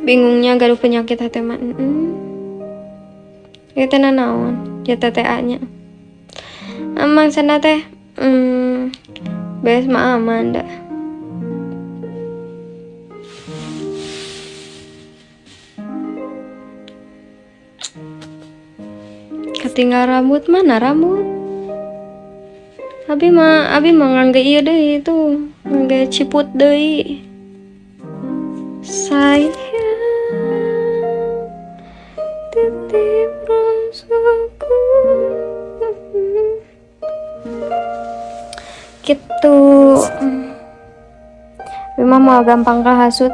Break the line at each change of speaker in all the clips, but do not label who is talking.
bingungnya gaduh penyakit hati mah. Itu naon ya TTA nya emang sana teh beres mah aman dah. Ketinggal rambut mana rambut abi mah ngangge ieu deui itu ngangge ciput deui sayang titip rasaku gitu. Memang mau gampang kahasut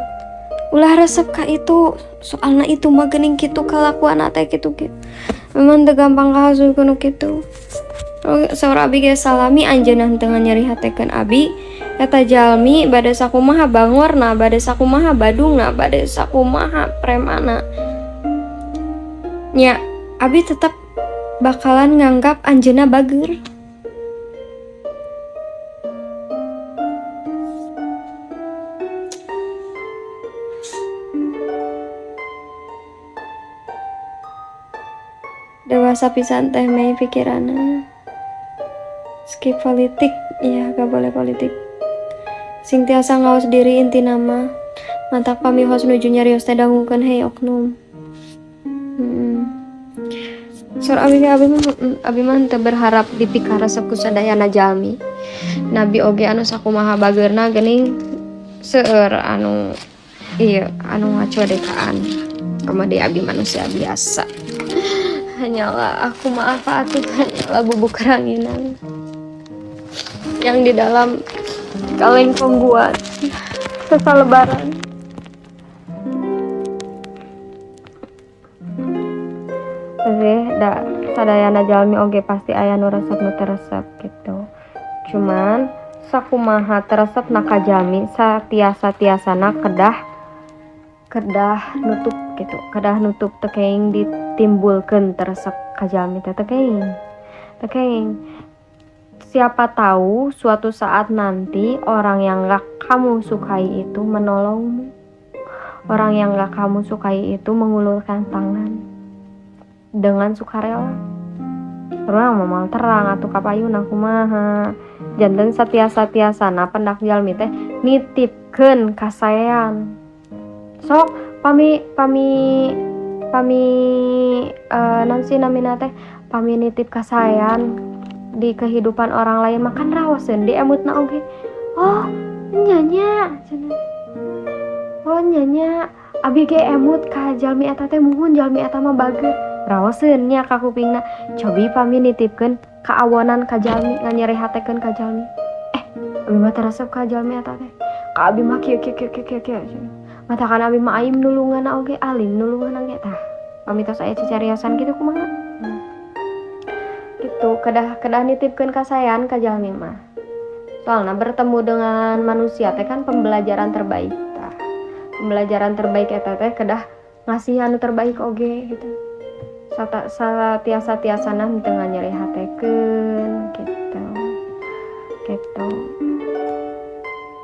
ulah resep ka itu soalna itu mah geuning kitu kalakuan teh kitu memang teu gampang kahasut kuno kitu. Saur abi ge salami anjeunna henteu nyarihatekeun abi eta jalmi bade sakumaha bangorna bade sakumaha badungna bade sakumaha premana nya abi tetap bakalan nganggap anjeunna bageur. Dewasa pisan teh mei pikiranna skip politik ya gak boleh politik sing tiasa ngaos diri inti nama mantak pamihos nuju nyarios teh dangukeun hei oknum. Sur abi mah teu berharap dipikar resep ku sadayana jalmi nabi oge anu sakumaha bageurna geuning seueur anu ngacodekaan kamade abi manusia biasa. Hanyalah aku maaf atuh hanyalah bubuk ranginan yang di dalam kaleng pembuat sesa lebaran. Da sadayana jalmi oge pasti aya nu resep nu teu resep gitu. Cuman sakumaha teu resepna ka jalmi satiasa-tiasana kedah nutup gitu. Kedah nutup teu keing ditimbulkeun teu resep ka jalmi teh teu keing. Siapa tahu suatu saat nanti orang yang gak kamu sukai itu menolongmu. Orang yang gak kamu sukai itu mengulurkan tangan dengan sukarela. Orang mamal terang atuh kapayuna kumaha. Janten satiasa-tiasana pendak jalmi teh nitipkeun kasaean. Sok pami nansi namina teh pami nitip kasaean di kehidupan orang lain makan raoseun di emutna oge. Oh nyanya cenah. Oh nyanya abi ge emut ka jalmi eta teh muhun jalmi eta mah bageur. Raoseun nya ka kupingna. Cobi pami nitipkeun kaawonan ka jalmi nganyarehatekeun ka jalmi. Abi mah teu resep ka jalmi eta teh. Ka abi mah kieu matakan abi mah aim nulunganna oge alim nulunganna ge tah. Pami tos aya cicariyosan kitu kumaha? Gitu kedah nitipkeun kasayan ka jalmi mah. Soalna bertemu dengan manusia teh kan pembelajaran terbaik tah. Pembelajaran terbaik eta teh kedah ngasih anu terbaik oge gitu. Satiasa-tiasana henteu nganyarehatekeun gitu.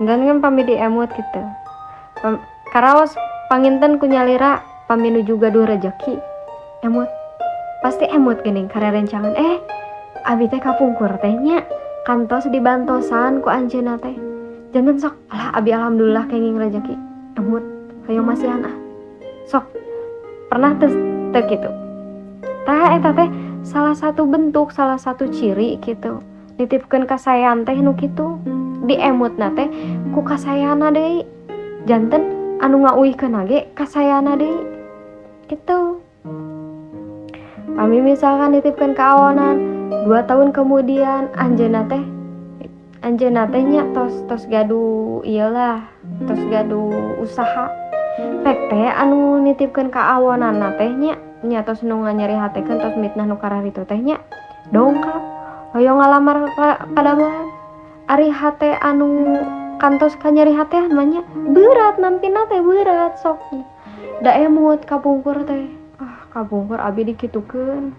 Dan kan pami diemut gitu. Karaos panginten ku nyalira pami nuju gaduh rejeki. Emut. Pasti emut geuning karerencangan. Abi teh kapungkur teh nya. Kantos dibantosan ku anjeunna teh. Janten sok. Alah abi alhamdulillah kenging rejeki. Emut. Hayong masihan ah. Sok. Pernah teu kitu. Tah eta teh salah satu bentuk, salah satu ciri gitu. Nitipkeun kasayan teh nu kitu. Diemutna teh ku kasayana deui. Janten anu ngauihkeun ge kasayana deui. Gitu. Kami misalkan nitipkeun kaawonan 2 tahun kemudian anjeunna teh nya tos gaduh iyalah, tos gaduh usaha. Pek teh anu nitipkeun kaawonanna teh nya tos nu nganyarihatekeun tos mitnah nu kararitu teh nya dongkap hoyong ngalamar padamelan. Ari hate anu kantos kanyarihatean mah nya berat nampina teh berat sok. Da emut kapungkur teh. Kapungkur abi dikitukeun.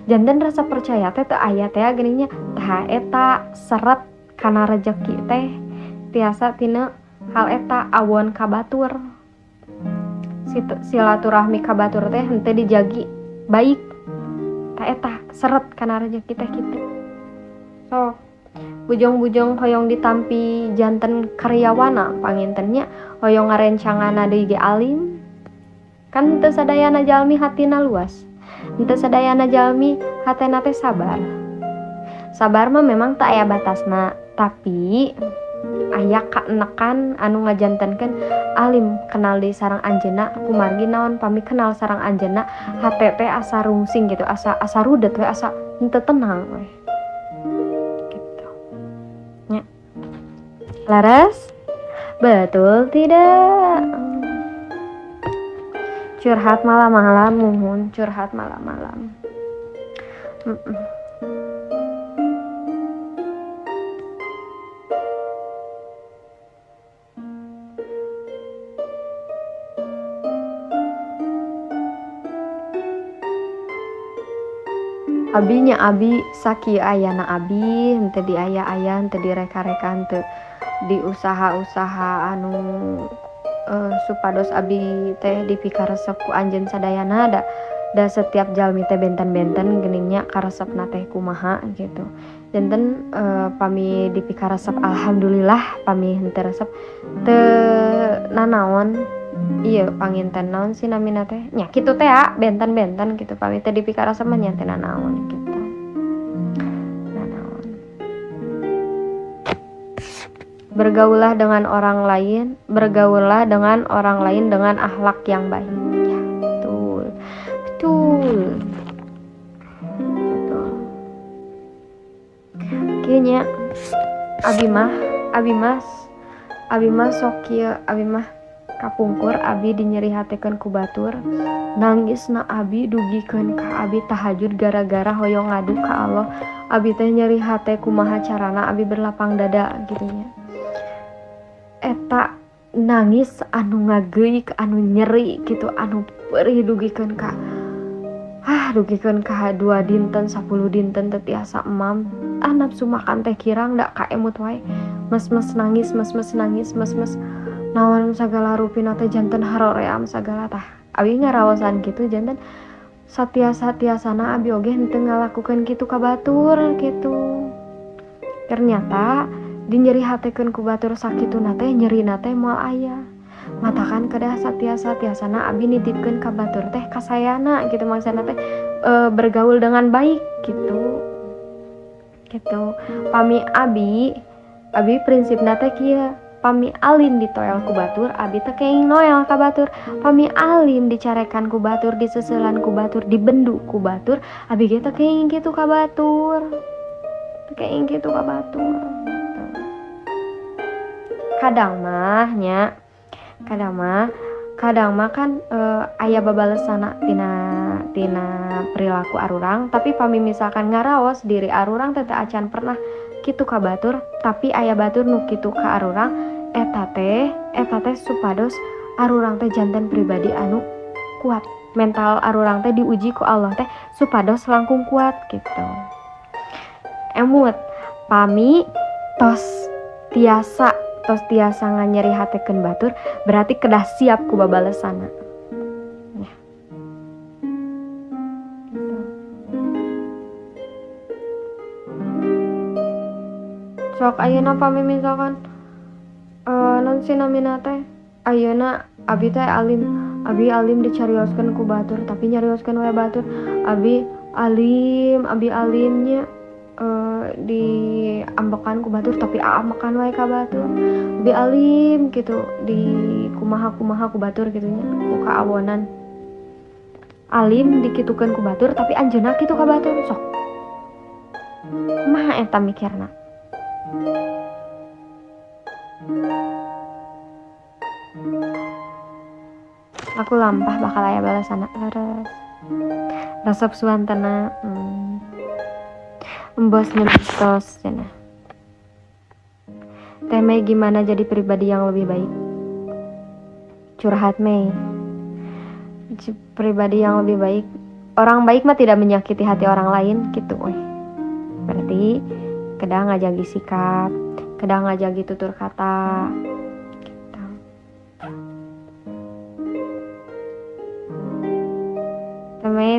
Janten rasa percaya teh teu aya teh geuning nya. Tah eta seret kana rejeki teh tiasa tina hal eta awon ka batur. silaturahmi ka batur teh henteu dijagi baik ta eta seret kana rezeki teh kitu. So bujang-bujang hoyong ditampi janten karyawana pangintennya hoyong ngarencangana deui ge alim kan teu sadayana jalmi hatina luas, teu sadayana jalmi hatena teh sabar mah memang tak aya batasna, tapi aya kaenekan anu ngajantenkeun alim kenal deui sareng anjeunna kumargi naon pami kenal sareng anjeunna hate teh asa rungsing gitu, asa rudet we, asa henteu tenang we. Laras? Betul tidak? Curhat malam-malam, muhun curhat malam-malam. Abinya abi sakieu ayana abi henteu diaya-aya, henteu direka-reka, henteu di usaha-usaha anu supados abi teh dipikaresep ku anjeun sadayana da setiap jalmi teh benten-benten geuningnya karesepna teh kumaha gitu. Janten pami dipikaresep alhamdulillah pami henteu resep teu nanaon ieu panginten naon si namina teh nya kitu teh benten-benten gitu pami teh dipikaresep mah nya teh nanaon gitu. Bergaulah dengan orang lain dengan akhlak yang baik. Ya, betul. Kayaknya abi mah sok kieu, abi mah kapungkur abi dinyeri hatekeun ku batur. Nangisna abi dugikeun ka abi tahajud gara-gara hoyong ngadu ka Allah. Abi teh nyeri hate kumaha carana abi berlapang dada gitu nya. Eta nangis anu ngageuik anu nyeri gitu anu perih dugikeun ka 2 dinten 10 dinten teu tiasa emam nafsu makan teh kirang da kaemut wae mes nangis naon sagala rupina teh janten haroream sagala tah abi ngaraosan kitu janten satiasa-tiasana abi oge henteu ngalakukeun kitu ka batur gitu. Ternyata dinyeri hatekeun ku batur sakituna teh nyerina teh moal aya. Matakan kedah satiasa-tiasana abi nitipkeun ka batur teh kasayana gitu maksudna teh bergaul dengan baik gitu. Pami abi prinsipna teh kieu, pami alim ditoel ku batur, abi teh kenging noel ka batur. Pami alim dicarekan ku batur, diseuselan ku batur, dibendu ku batur, abi ge teh kenging kitu ka batur. Kadang mah kan aya babalesana tina perilaku arurang, tapi pami misalkan ngaraos diri arurang teh acan pernah kitu ka batur, tapi aya batur nu kitu ka arurang eta teh supados arurang teh janten pribadi anu kuat, mental arurang teh diuji ku Allah teh supados langkung kuat gitu. Emut pami tos tiasa nganyeri hatekeun batur berarti kedah siap ku babalesana. Ya. Sok ayeuna pami misalkan non sinamina teh ayeuna abi teh abi alim dicarioskeun ku batur tapi nyarioskeun wae batur abi alimnya diambekan ku batur tapi ambekan wae ka batur. Abi alim gitu di kumaha ku batur gitu nya ku kaawonan. Alim dikitukeun ku batur tapi anjeunna kitu ka batur sok. Kumaha eta mikirna? Aku lampah bakal aya balasana leres. Resep suantana embos nentos cenah. Teh Mei gimana jadi pribadi yang lebih baik? Curhat Mei. Pribadi yang lebih baik. Orang baik mah tidak menyakiti hati orang lain gitu weh. Berarti kedah ngajagi sikap, kedah ngajagi tutur kata gitu.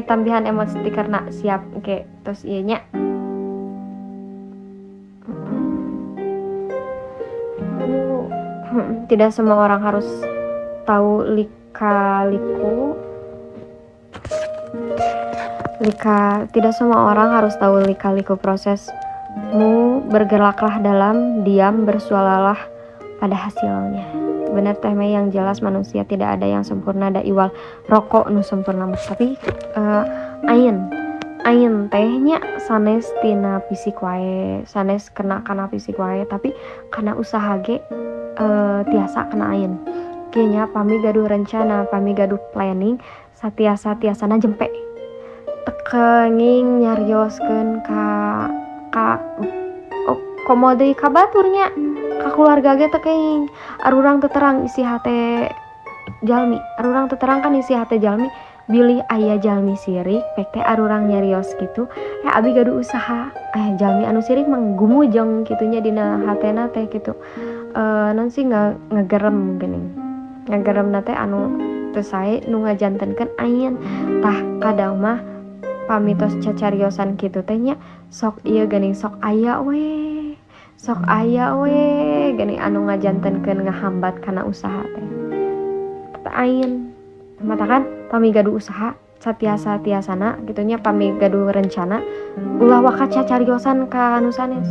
tambahan emot stikerna siap oke terus ieu nya. Tidak semua orang harus tahu tidak semua orang harus tahu lika-liku prosesmu. Bergeraklah dalam diam, bersuaralah pada hasilnya. Bener teh Mei, yang jelas manusia tidak ada yang sempurna, da iwal rokok nu sempurna tapi ain tehnya sanes tina fisik wae, sanes kena fisik wae, tapi karena usaha ge tiasa kena ain. Kayaknya pami gaduh rencana, pami gaduh planning, satiasa-tiasana jempe tekenging nyarioskeun ka komo deui ka baturnya ka keluarga ge tekenging arurang teu terang isi hate jalmi, arurang teu terang kan isi hate jalmi bilih aya jalmi sirik pek teh arurang nyarios gitu abi gaduh usaha jalmi anu sirik mah gumujeng kitunya dina hatena teh gitu. Non sih ngagerem geuning ngageremna teh anu teu sae nu ngajantenkeun ain tah kadang mah pamitos cacariosan kitu teh nya sok ieu geuning sok aya we geuning anu ngajantenkeun ngahambat kana usaha teh ain matakan pami gaduh usaha satiasa-tiasana gitunya pami gaduh rencana ulah waka cacariosan ka anu sanes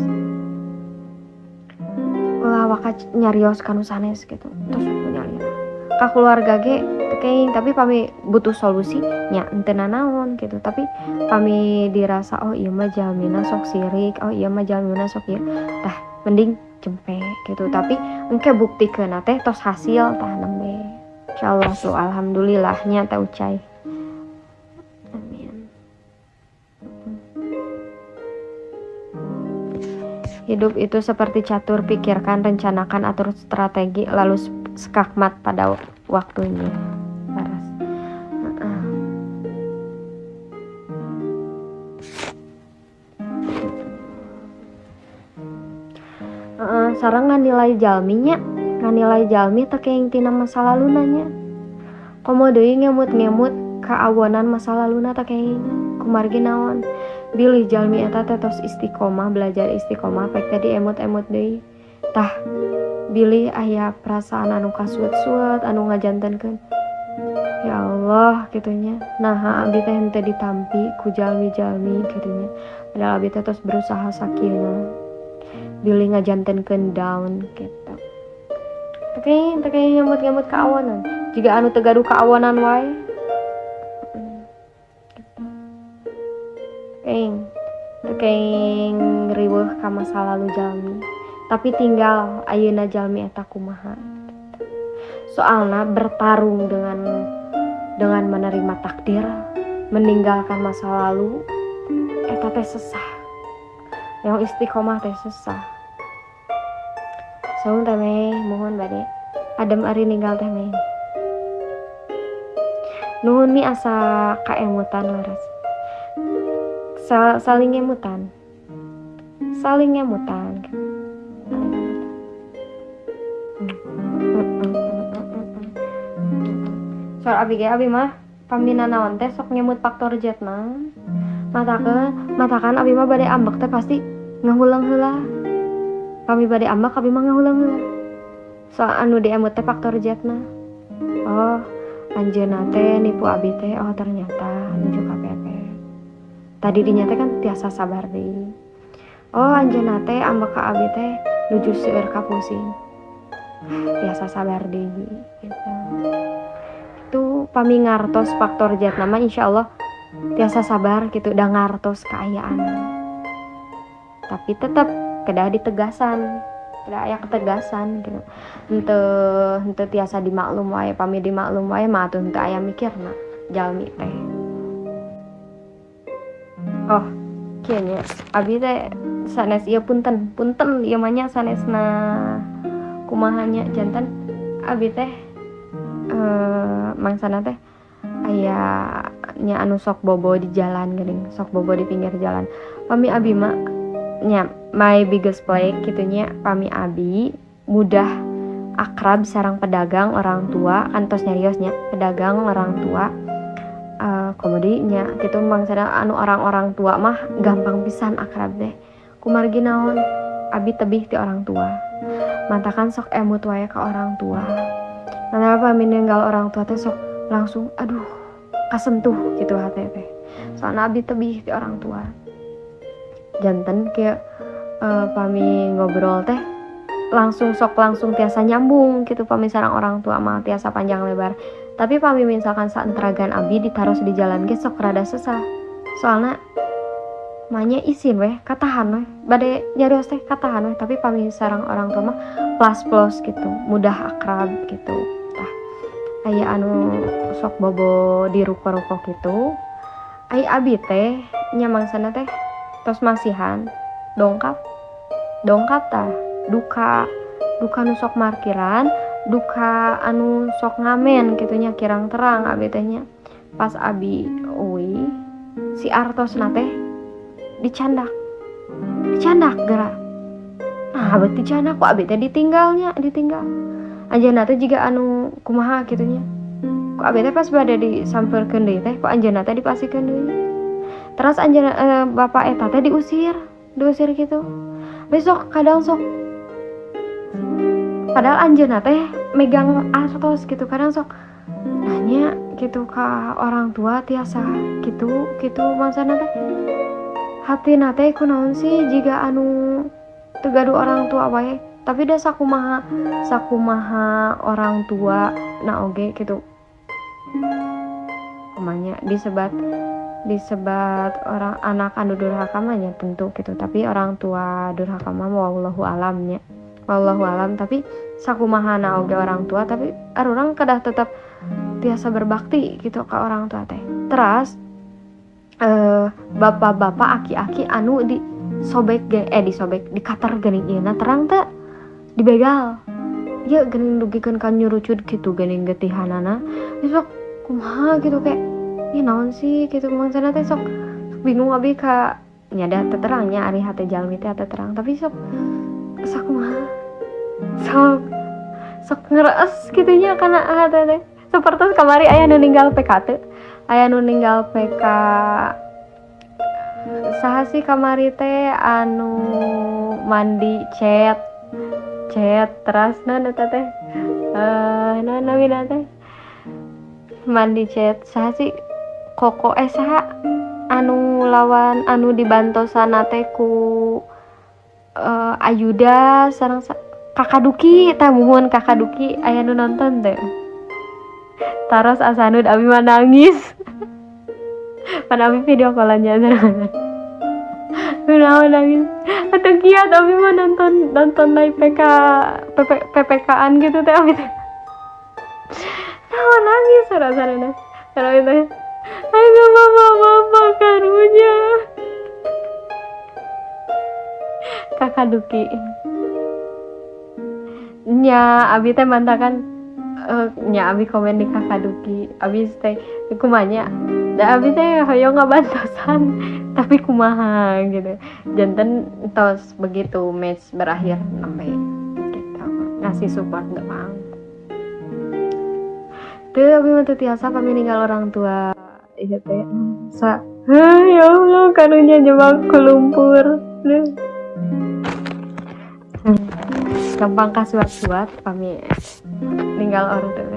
ulah waka nyarios ka anu sanes gitu terus nyalira ka keluarga ge tekeng tapi pami butuh solusi nya henteu nanaon gitu tapi pami dirasa oh ieu mah jalmina sok sirik oh ieu mah jalmina sok ieu tah mending jempe gitu tapi engke buktikeun teh tos hasil tah nembe insyaallah tuh alhamdulillah nya teh ucai amin. Hidup itu seperti catur, pikirkan, rencanakan, atur strategi lalu skakmat pada waktunya. Paras. Sarang nganilai jalminya, nganilai jalmi teu keing tina masa laluna nya. Komo deui ngemut-ngemut kaawonan masa laluna teu keing. Kumargi naon? Bilih jalmi eta teh tos istiqomah, belajar istiqomah pek teh diemut-emut deui. Tah bilih aya perasaan anu kasuet-suet anu ngajantenkeun ya Allah gitunya nah abi teh henteu ditampi ku jalmi-jalmi gitunya padahal abi teh tos berusaha sakieu bilih ngajantenkeun down gitu teu ngemut-ngemut kaawonan jiga anu teu gaduh kaawonan wae Keng riweuh ka masa lalu jalmi tapi tinggal ayeuna jalmi eta kumaha soalna bertarung dengan menerima takdir meninggalkan masa lalu eta teh sesah yang istiqomah teh sesah saung teh meh mohon bade adem ari ninggal teh meh nuhun mi asa kaemutan laras saling ngemutan soal abi mah pamina naon teh sok ngemut faktor jet mah matakan abi mah bade ambek teh pasti ngahulang heula kami bade ambek abi mah ngahulang heula soal anu diemut teh faktor jet mah oh anjeunna teh nipu abi teh oh ternyata nuju KPP tadi dinya teh kan tiasa sabar deui oh anjeunna teh ambek ka abi teh nuju seueur ka pusing tiasa sabar deui gitu itu pami ngartos faktor jet nama insyaallah tiasa sabar gitu udah ngartos keayaan tapi tetap kedah ditegasan kedah aya ketegasan gitu henteu tiasa dimaklum wae pami dimaklum wae mah atuh henteu aya mikirna jalmi teh oh kieu nya abi teh sanes ieu punten ieu mah nya sanesna kumaha nya janten abi teh mangsana teh aya nya anu sok bobo di jalan geuning sok bobo di pinggir jalan pami abi mah nya my biggest play kitunya pami abi mudah akrab sareng pedagang orang tua kan tos nyariosnya pedagang orang tua komodinya gitu mangsana anu orang-orang tua mah gampang pisan akrab teh kumargi naon abi tebih ti orang tua mantakan sok emut wae ka orang tua kenapa meninggal orang tua teh sok langsung aduh kasentuh gitu hati teh soalnya abi tebih ti orang tua janten kayak pami ngobrol teh langsung tiasa nyambung gitu pami sareng orang tua mah tiasa panjang lebar tapi pami misalkan saenteragan abi ditaros di jalan ge sok rada susah soalnya manya isin weh katahan weh bade nyarios teh katahan weh tapi pami sareng orang tua mah plus gitu mudah akrab gitu tah aya anu sok bobo di ruko-ruko gitu aya abi teh nyamangsana teh tos masihan dongkap tah duka nu sok markiran duka anu sok ngamen gitunya kirang terang abi tehnya pas abi uwi si artos teh dicandak gerak nah abet dicandak kok abi teh ditinggal anjeunna teh jiga anu kumaha gitunya kok abi teh pas bade disampeurkeun deui teh kok anjeunna teh dipasikeun deui terus anjeunna bapak eta teh diusir gitu besok kadang sok padahal anjeunna teh megang artos gitu kadang sok nanya gitu ka orang tua tiasa gitu maksana teh hatina teh kunaon sih jika anu teu gaduh orang tua wae tapi da sakumaha orang tua na oge gitu namanya disebat orang anak anu durhaka mah nya tentu gitu tapi orang tua durhaka mah wallahu alamnya wallahu alam tapi sakumaha na oge orang tua tapi arurang kedah tetap biasa berbakti gitu ke orang tua teh terus bapak-bapak aki-aki anu dikater geuning ieu terang teh dibegal ya geuning dugikeun ka nyurucut gitu geuning getihanana besok kumaha gitu kayak ieu naon sih gitu maksudna teh sok bingung abi ka nyada teu terangnya ari hate jalmi teh teu terang tapi sok kumaha sok ngerees gitunya kana hate teh seperti kamari aya nu ninggal PK teh aya nu ninggal PK saha sih kamari teh anu mandi chat terus naon eta teh naon namina teh mandi chat saha sih koko saha anu lawan anu dibantosana teh ku Ayuda sareng Kakak Duki tah muhun Kakak Duki aya nu nonton teh taros asanud abi mah nangis pada abi video call-nya Udah nangis ada kiat abi mah nonton naik PPK-an gitu teh abi teh nangis sarana kalau itu ayo mama karunya Kakak Duki nya abi teh mantakan nya abi komen di Kakak Duki abi teh kumanya da abi teh hoyong ngabantosan tapi kumaha gitu janten tos begitu match berakhir sampai kita ngasih support gampang teu abi mah teu tiasa pami ninggal orang tua ieu teh ya Allah karunya jebak ku lumpur gampang kasuat-suat pami ninggal orang tua